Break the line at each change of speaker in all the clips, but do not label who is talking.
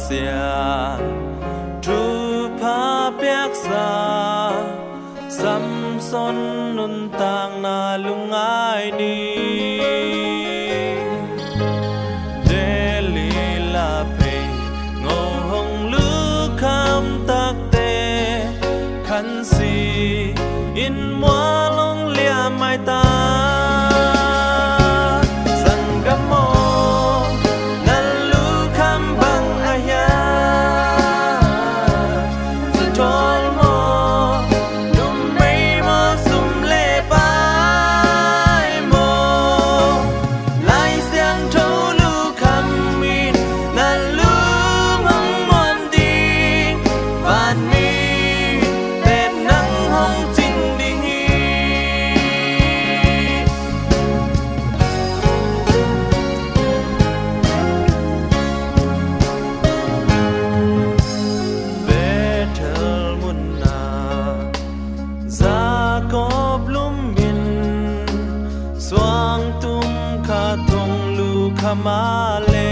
xian tru pa piak sa sam son nun tang na lungai ni de li la pe ngô hong lu kham tak te khan si in moi long lia mai ta Kamale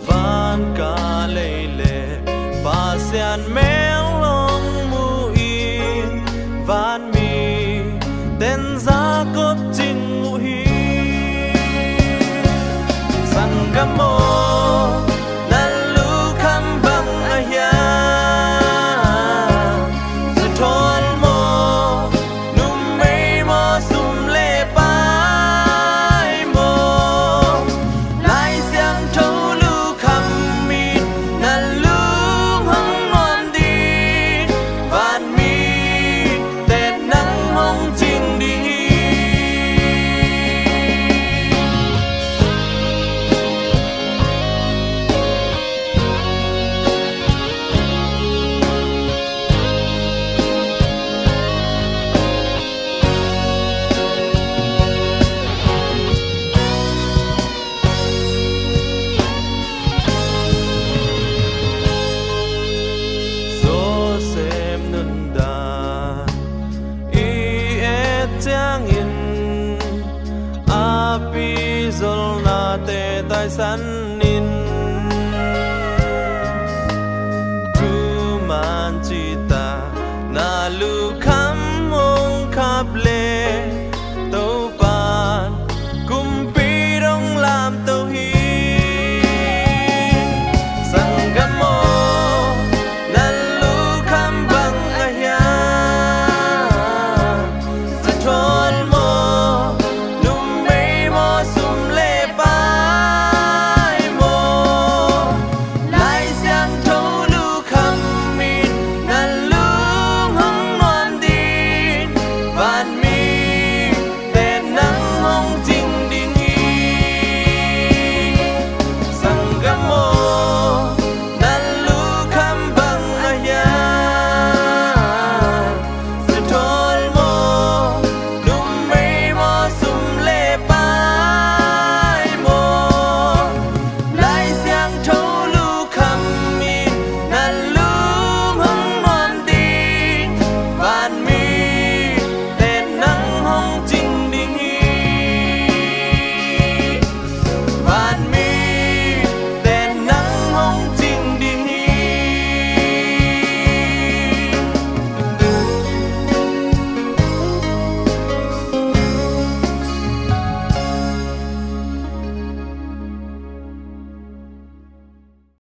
van ka lele pasian melong muin van mi den za cop ching muhi sangamo nalu kham bang aya sutol mo num mei mo sum le pa api zol na te tai san